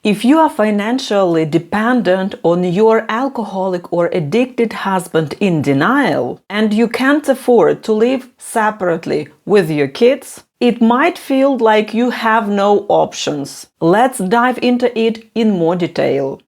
If you are financially dependent on your alcoholic or addicted husband in denial, and you can't afford to live separately with your kids, it might feel like you have no options. Let's dive into it in more detail.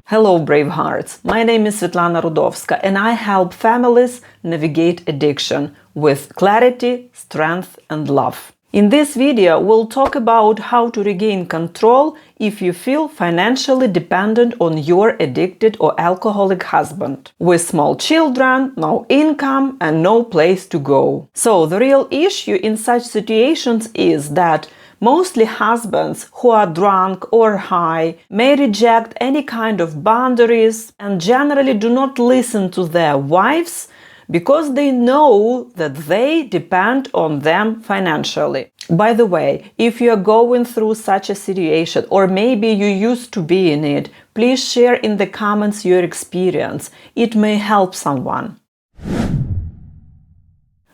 Hello, brave hearts. My name is Svetlana Rudovska, and I help families navigate addiction with clarity, strength, and love. In this video, we'll talk about how to regain control if you feel financially dependent on your addicted or alcoholic husband, with small children, no income, and no place to go. So, the real issue in such situations is that mostly husbands who are drunk or high may reject any kind of boundaries and generally do not listen to their wives because they know that they depend on them financially. By the way, if you are going through such a situation, or maybe you used to be in it, please share in the comments your experience. It may help someone.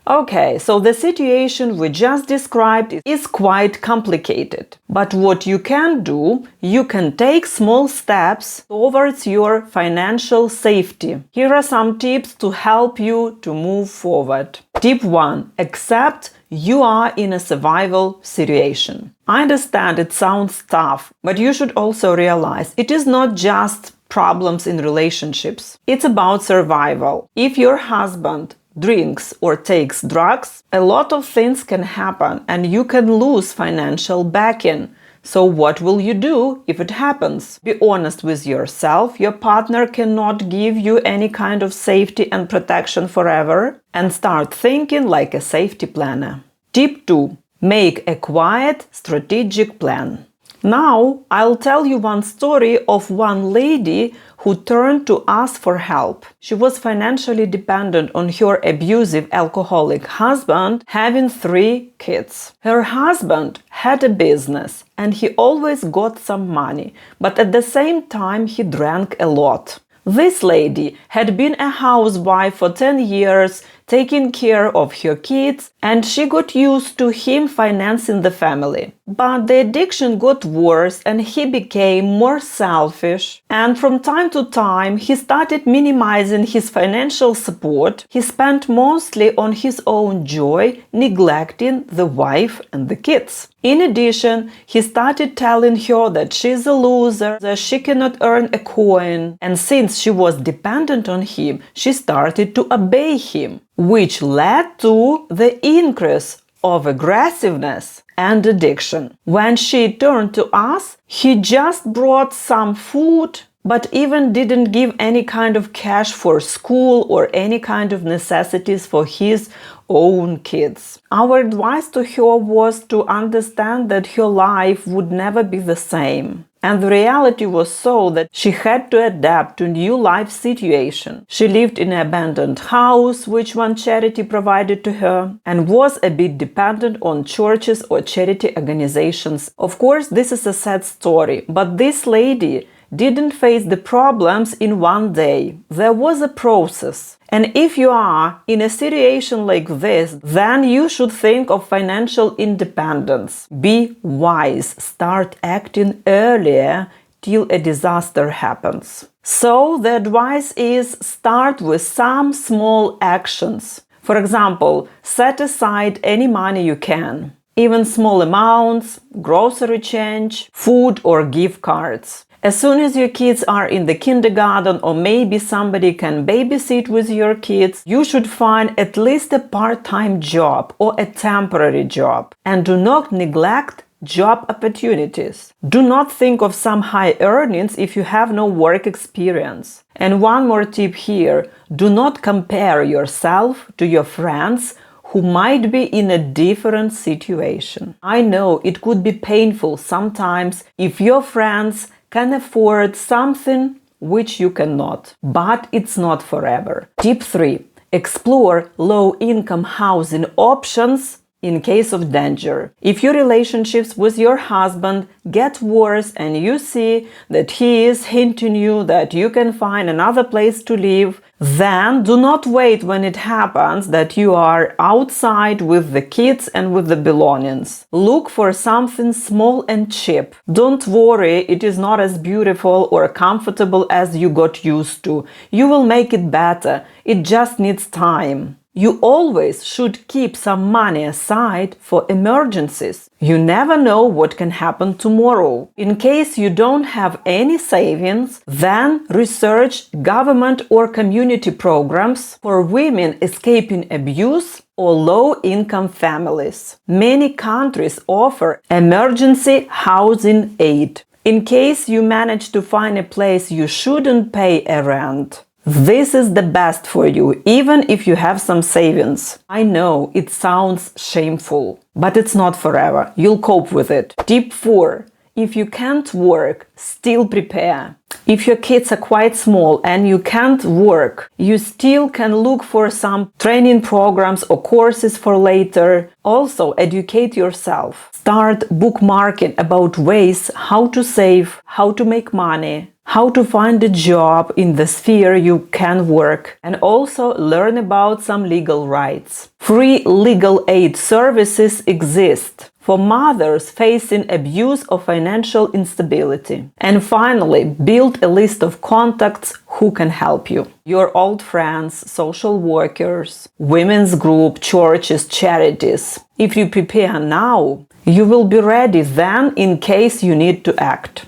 Okay, so the situation we just described is quite complicated. But what you can do, you can take small steps towards your financial safety. Here are some tips to help you to move forward. Tip 1. Accept you are in a survival situation. I understand it sounds tough, but you should also realize it is not just problems in relationships. It's about survival. If your husband drinks or takes drugs, a lot of things can happen and you can lose financial backing. So what will you do if it happens? Be honest with yourself. Your partner cannot give you any kind of safety and protection forever, and start thinking like a safety planner. Tip 2. Make a quiet, strategic plan. Now, I'll tell you one story of one lady who turned to us for help. She was financially dependent on her abusive alcoholic husband, having 3 kids. Her husband had a business and he always got some money, but at the same time he drank a lot. This lady had been a housewife for 10 years, taking care of her kids, and she got used to him financing the family. But the addiction got worse and he became more selfish, and from time to time he started minimizing his financial support. He spent mostly on his own joy, neglecting the wife and the kids. In addition, he started telling her that she's a loser, that she cannot earn a coin, and since she was dependent on him, she started to obey him, which led to the increase of aggressiveness and addiction. When she turned to us, he just brought some food, but even didn't give any kind of cash for school or any kind of necessities for his own kids. Our advice to her was to understand that her life would never be the same. And the reality was so that she had to adapt to a new life situation. She lived in an abandoned house, which one charity provided to her, and was a bit dependent on churches or charity organizations. Of course, this is a sad story, but this lady didn't face the problems in one day. There was a process. And if you are in a situation like this, then you should think of financial independence. Be wise. Start acting earlier till a disaster happens. So the advice is start with some small actions. For example, set aside any money you can. Even small amounts, grocery change, food or gift cards. As soon as your kids are in the kindergarten or maybe somebody can babysit with your kids, you should find at least a part-time job or a temporary job. And do not neglect job opportunities. Do not think of some high earnings if you have no work experience. And one more tip here, do not compare yourself to your friends who might be in a different situation. I know it could be painful sometimes if your friends can afford something which you cannot, but it's not forever. Tip 3. Explore low-income housing options in case of danger. If your relationships with your husband get worse and you see that he is hinting you that you can find another place to live, Then do not wait when it happens that you are outside with the kids and with the belongings. Look for something small and cheap. Don't worry, it is not as beautiful or comfortable as you got used to. You will make it better. It just needs time. You always should keep some money aside for emergencies. You never know what can happen tomorrow. In case you don't have any savings, then research government or community programs for women escaping abuse or low-income families. Many countries offer emergency housing aid. In case you manage to find a place you shouldn't pay a rent. This is the best for you, even if you have some savings. I know it sounds shameful, but it's not forever. You'll cope with it. Tip 4. If you can't work, still prepare. If your kids are quite small and you can't work, you still can look for some training programs or courses for later. Also, educate yourself. Start bookmarking about ways how to save, how to make money, how to find a job in the sphere you can work, and also learn about some legal rights. Free legal aid services exist for mothers facing abuse or financial instability. And finally, build a list of contacts who can help you. Your old friends, social workers, women's group, churches, charities. If you prepare now, you will be ready then in case you need to act.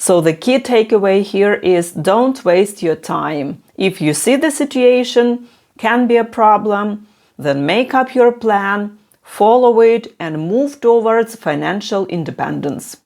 So the key takeaway here is don't waste your time. If you see the situation can be a problem, then make up your plan, follow it, and move towards financial independence.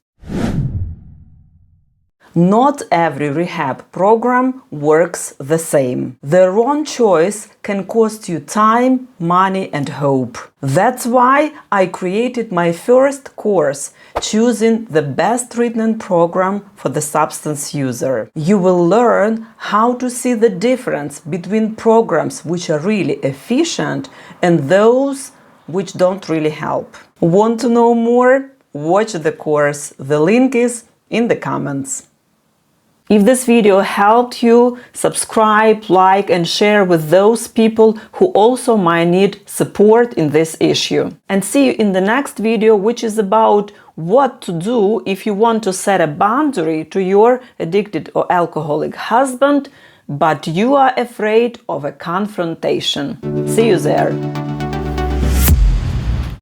Not every rehab program works the same. The wrong choice can cost you time, money, and hope. That's why I created my first course, Choosing the Best Treatment Program for the Substance User. You will learn how to see the difference between programs which are really efficient and those which don't really help. Want to know more? Watch the course. The link is in the comments. If this video helped you, subscribe, like, and share with those people who also might need support in this issue. And see you in the next video, which is about what to do if you want to set a boundary to your addicted or alcoholic husband, but you are afraid of a confrontation. See you there.